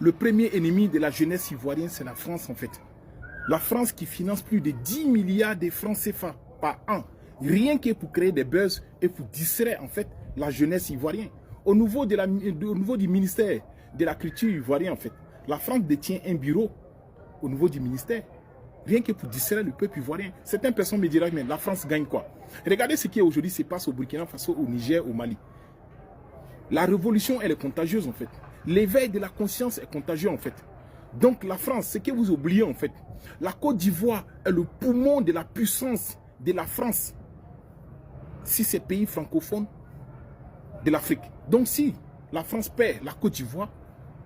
Le premier ennemi de la jeunesse ivoirienne, c'est la France en fait. La France qui finance plus de 10 milliards de francs CFA par an. Rien que pour créer des buzz et pour distraire en fait la jeunesse ivoirienne. Au niveau du ministère de la culture ivoirienne en fait, la France détient un bureau au niveau du ministère. Rien que pour distraire le peuple ivoirien. Certaines personnes me diront, mais la France gagne quoi? Regardez ce qui aujourd'hui se passe au Burkina Faso, au Niger, au Mali. La révolution, elle est contagieuse en fait. L'éveil de la conscience est contagieux en fait. Donc la France, ce que vous oubliez en fait, la Côte d'Ivoire est le poumon de la puissance de la France. Si ces pays francophones de l'Afrique. Donc si la France perd la Côte d'Ivoire,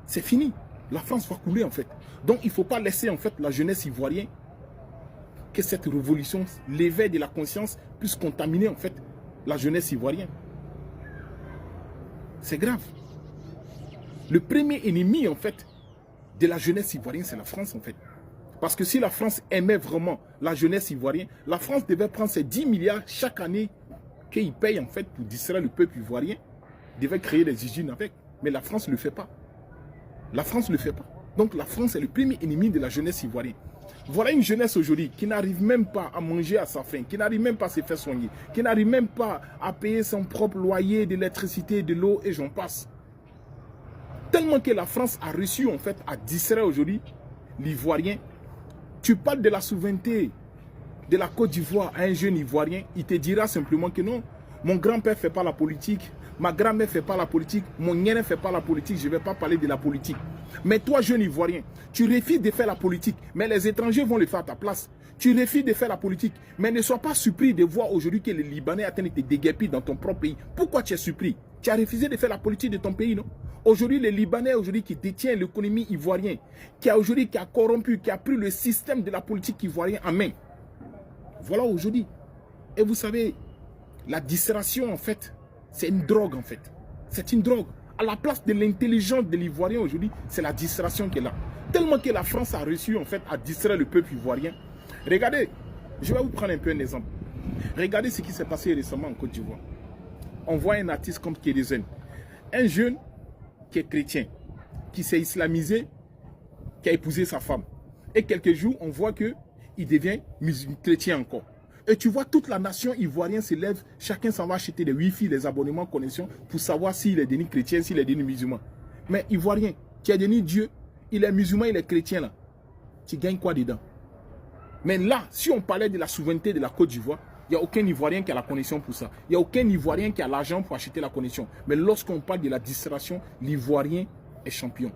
c'est fini. La France va couler en fait. Donc il ne faut pas laisser en fait la jeunesse ivoirienne que cette révolution, l'éveil de la conscience puisse contaminer en fait la jeunesse ivoirienne. C'est grave. Le premier ennemi en fait de la jeunesse ivoirienne, c'est la France en fait. Parce que si la France aimait vraiment la jeunesse ivoirienne, la France devait prendre ces 10 milliards chaque année qu'il paye en fait pour distraire le peuple ivoirien, devait créer des usines avec. Mais la France ne le fait pas. La France ne le fait pas. Donc la France est le premier ennemi de la jeunesse ivoirienne. Voilà une jeunesse aujourd'hui qui n'arrive même pas à manger à sa faim, qui n'arrive même pas à se faire soigner, qui n'arrive même pas à payer son propre loyer, de l'électricité, de l'eau et j'en passe. Tellement que la France a reçu en fait à distraire aujourd'hui l'Ivoirien. Tu parles de la souveraineté de la Côte d'Ivoire à un jeune Ivoirien, il te dira simplement que non, mon grand-père ne fait pas la politique, ma grand-mère ne fait pas la politique, mon nièce ne fait pas la politique, je ne vais pas parler de la politique. Mais toi, jeune Ivoirien, tu refuses de faire la politique, mais les étrangers vont le faire à ta place. Tu refuses de faire la politique, mais ne sois pas surpris de voir aujourd'hui que les Libanais atteignent de te déguerpir dans ton propre pays. Pourquoi tu es surpris? Tu as refusé de faire la politique de ton pays, non? Aujourd'hui, les Libanais qui détiennent l'économie ivoirienne, qui a corrompu, qui a pris le système de la politique ivoirienne en main. Voilà aujourd'hui. Et vous savez, la distraction en fait, c'est une drogue en fait. C'est une drogue. À la place de l'intelligence de l'Ivoirien aujourd'hui, c'est la distraction qui est là. Tellement que la France a reçu en fait à distraire le peuple ivoirien. Regardez, je vais vous prendre un peu un exemple. Regardez ce qui s'est passé récemment en Côte d'Ivoire. On voit un artiste comme Kérézen, un jeune qui est chrétien, qui s'est islamisé, qui a épousé sa femme. Et quelques jours, on voit qu'il devient chrétien encore. Et tu vois, toute la nation ivoirienne se lève, chacun s'en va acheter des Wi-Fi, des abonnements, connexions, pour savoir s'il est devenu chrétien, s'il est devenu musulman. Mais Ivoirien, tu es devenu Dieu, il est musulman, il est chrétien là. Tu gagnes quoi dedans? Mais là, si on parlait de la souveraineté de la Côte d'Ivoire, il n'y a aucun Ivoirien qui a la connexion pour ça. Il n'y a aucun Ivoirien qui a l'argent pour acheter la connexion. Mais lorsqu'on parle de la distraction, l'Ivoirien est champion.